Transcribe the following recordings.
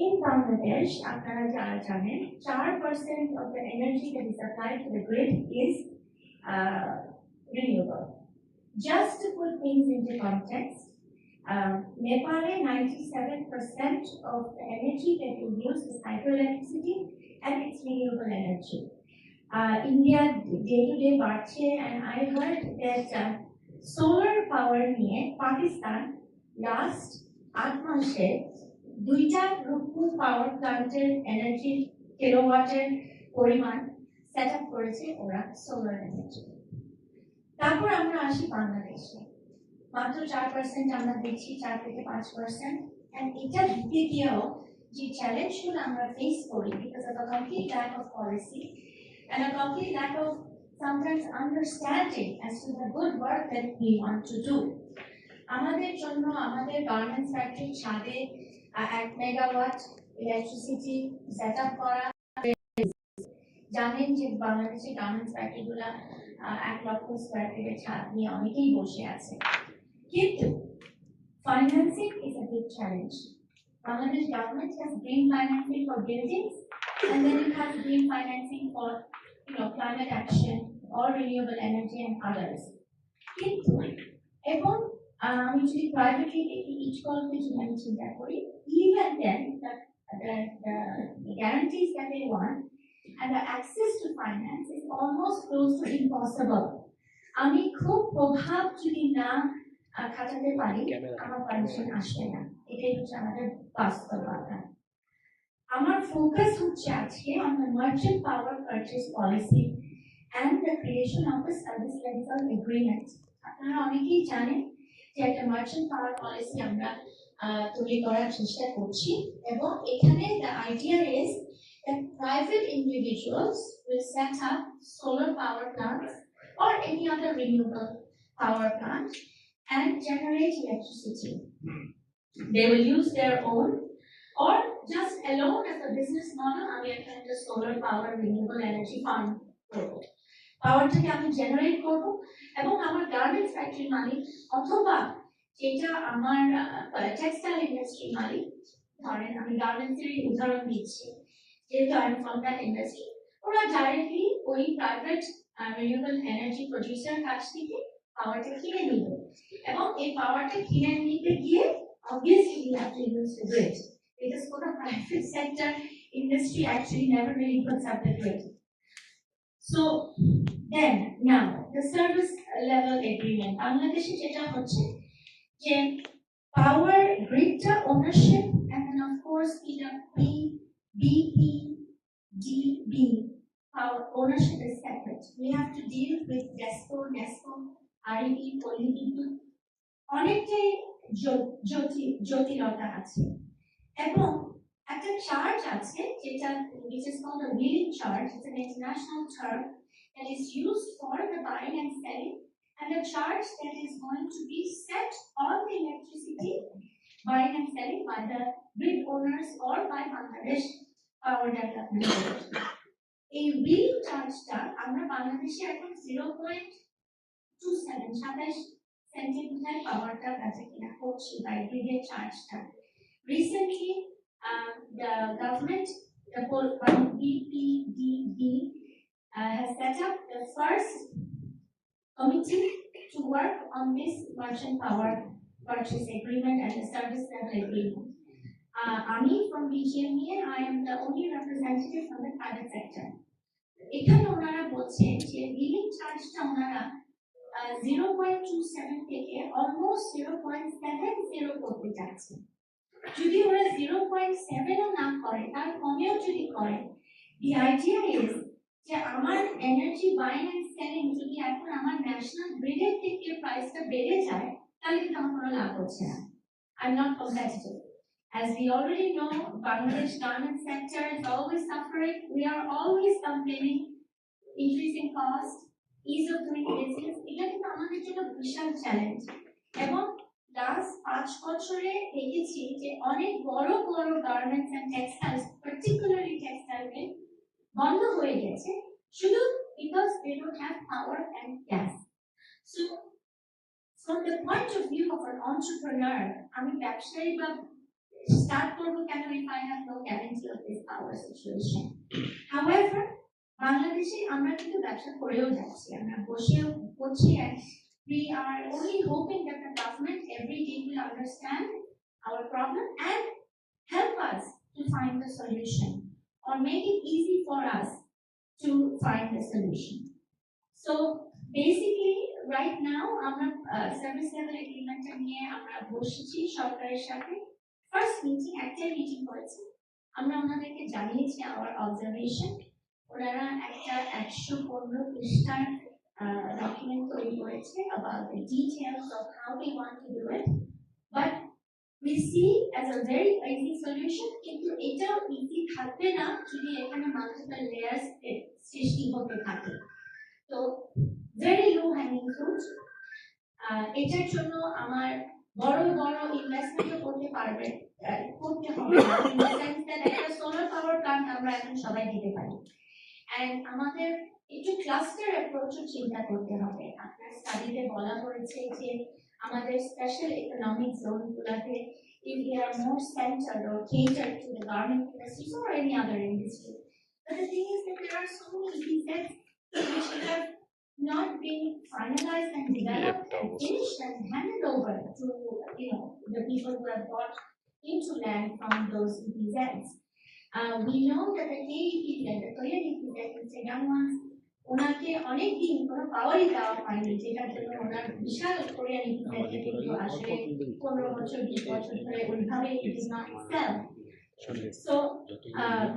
In Bangladesh, আপনারা যারা জানেন 4% of the energy that is supplied to the grid is renewable. Just to put things into context, Nepal 97% of the energy that we use is hydroelectricity and it's renewable energy. India day to day বাড়ছে, and I heard that solar power নিয়ে Pakistan last 8 মাসে দুইটা রূপপুর পাওয়ার প্ল্যান্টের energy কিলোওয়াটের পরিমাণ set up করেছে ওরা solar energy. তারপর আমরা আসি বাংলাদেশে, মাত্র 4% আমরা দেখছি, 4 থেকে 5%, and এটা দিতে গিয়েও যে চ্যালেঞ্জগুলো আমরা ফেস করি because of a complete lack of policy and a complete lack of sometimes understanding as to the good work that we want to do. আমাদের জন্য আমাদের গার্মেন্টস ফ্যাক্টরি ছাদে 1 মেগাওয়াট ইলেকট্রিসিটি সেট আপ করা, জানেন যে বাংলাদেশের garments ফ্যাক্টরিগুলো 1 লক্ষ square ফিটের ছাদ নিয়ে অনেকেই বসে আছে, কিন্তু financing is a big challenge. Bangladesh government has green financing for buildings, and then it has green financing for climate action or renewable energy and others. কিন্তু এবং আমি যদি প্রাইভেটলি দেখি ইচ কলকে যদি আমি চিন্তা করি, even then the guarantees that they want and the access to finance is almost close to impossible. আমি খুব প্রভাব যদি না খাটাতে পারি আমার পারমিশন আসবে না, এটাই হচ্ছে আমাদের বাস্তবতা। আমার ফোকাস হচ্ছে আজকে on the merchant power purchase policy and the creation of a service level agreement. আপনারা অনেকেই জানেন যে একটা মার্চেন্ট পাওয়ার পলিসি আমরা তৈরি করার চেষ্টা করছি, এবং এখানে the idea is that private individuals will set up solar power plants or any other renewable power plant and generate electricity. They will use their own or just alone as a business model. আমি একটা solar power renewable energy farm করব, পাওয়ারটাকে আমি generate করব এবং আমার garments factory মালিক অথবা যেটা আমার টেক্সটাইল ইন্ডাস্ট্রি মালিক, ধরেন আমি গার্মেন্টসের উদাহরণ দিচ্ছি যেহেতু আমি ফ্রম দ্যাট ইন্ডাস্ট্রি, ওরা ডাইরেক্টলি ওই প্রাইভেট রিনিউয়েবল এনার্জি প্রডিউসার কাছ থেকে পাওয়ারটা কিনে নিবে, এবং এই পাওয়ারটা কিনে নিতে গিয়ে obviously you have to use the grid because for the private sector industry actually never really puts up the grid. So then now the service level agreement, Bangladesh যেটা হচ্ছে যে power grid ownership and then of course BPDB power ownership is separate. We have to deal with DESCO, REB, Polyvidyut, অনেকটাই জটিলতা আছে, এবং একটা charge আছে যেটা which is called a wheeling charge. It's an international term that is used for the buying and selling, and a charge that is going to be set on the electricity buying and selling by the grid owners or by Bangladesh Power Development Board. এই wheeling চার্জটা আমরা বাংলাদেশে এখন 0.27 centimetre পাওয়ারটা কাছে কিনা করছি by গ্রিডের চার্জটা। Recently, the government, the BPDB, has set up the first committee to work on this merchant power purchase agreement and the service level agreement. Ami from BGMEA, I am the only representative from the private sector. এখানে ওনারা বলছেন যে billing চার্জটা ওনারা 0.27 থেকে almost 0.70 করতে যাচ্ছে। যদি ওরা 0.7 না করে, তার কমেও যদি করে, the idea is যে আমার এনার্জি বাইং এন্ড সেলিং যদি এখন আমার ন্যাশনাল গ্রিডের থেকে প্রাইসটা বেড়ে যায়, তাহলে কিন্তু আমার কোনো লাভ হচ্ছে না। I'm not competitive. As we already know, Bangladesh garment sector is always suffering. We are always complaining, increasing cost, ease of doing business. এটা কিন্তু আমাদের জন্য বিশাল চ্যালেঞ্জ, এবং লাস্ট 5 বছরে দেখেছি যে অনেক বড় বড় garments and textiles, particularly textile mill বন্ধ হয়ে গেছে শুধু because they don't have power and gas. So from the point of view of an entrepreneur, আমি ব্যবসায়ী বা start করবো কেন if I have no guarantee of this power situation. However, বাংলাদেশে আমরা কিন্তু ব্যবসা করেও যাচ্ছি, আমরা বসেও করছি, and we are only hoping that the government every day will understand our problem and help us to find the solution or make it easy for us to find the solution. So basically right now আমরা service level এগ্রিমেন্টটা নিয়ে আমরা বসেছি সরকারের সাথে, first meeting একটাই meeting করেছি, আমরা ওনাদেরকে জানিয়েছি আওয়ার অবজারভেশন, ওনারা একটা 115 পৃষ্ঠার document তৈরি করেছে about the details of how they want to do it, but we see as a very easy solution, কিন্তু এটাও ইজি থাকবে না যদি এখানে মাল্টিপল লেয়ার্স সৃষ্টি হতে থাকে। তো very low hanging fruit, এটার জন্য আমার বড় বড় ইনভেস্টমেন্টও করতে পারবে, করতে হবে না, in the sense that একটা সোলার পাওয়ার প্ল্যান্ট আমরা এখন সবাই দিতে পারি, and আমাদের একটু ক্লাস্টার অ্যাপ্রোচও চিন্তা করতে হবে। আপনার স্টাডিতে বলা হয়েছে যে আমাদের স্পেশাল ইকোনমিক জোনগুলোতে if they are more centered or catered to the garment industry or any other industry. But the thing is that there are so many EPZs which have not been finalized and developed and finished and handed over to the people who have got into land from those EPZs. We know that the KEPZ, the Korean EPZ, Mr. Youngwans, ওনাকে অনেকদিন কোনো পাওয়ারই দেওয়া হয়নি, যেটার জন্য ওনার বিশাল Korean EPZ কিন্তু আসলে 15 বছর 20 বছর ধরে ওইভাবে it is not excel. So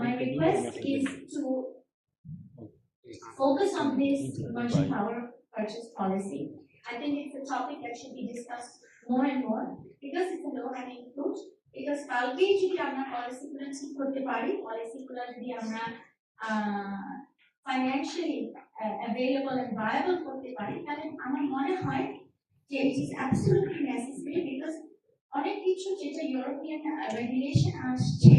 my request is to focus on this merchant power purchase policy. I think it's a topic that should be discussed more and more because it's a low hanging fruit, because কালকেই যদি আমরা পলিসিগুলো ঠিক করতে পারি, পলিসিগুলো যদি আমরা financially available and viable করতে পারি, তাহলে আমার মনে হয় যে it is absolutely necessary, because অনেক কিছু যেটা ইউরোপিয়ান রেগুলেশন আসছে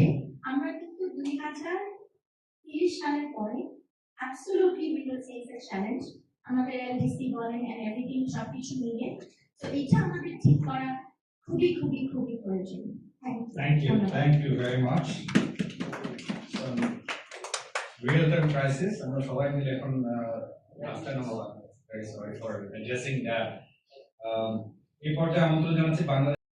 আমরা কিন্তু 2030 সালের পরে absolutely we will face a challenge, আমাদের LDC বলেন and everything সবকিছু মিলে, তো এটা আমাদের ঠিক করা খুবই খুবই খুবই প্রয়োজন। Thank you very much. Real time crisis, আমরা সবাই মিলে এখন very sorry for addressing that. এই পর্যায়ে আমন্ত্রণ জানাচ্ছি বাংলাদেশ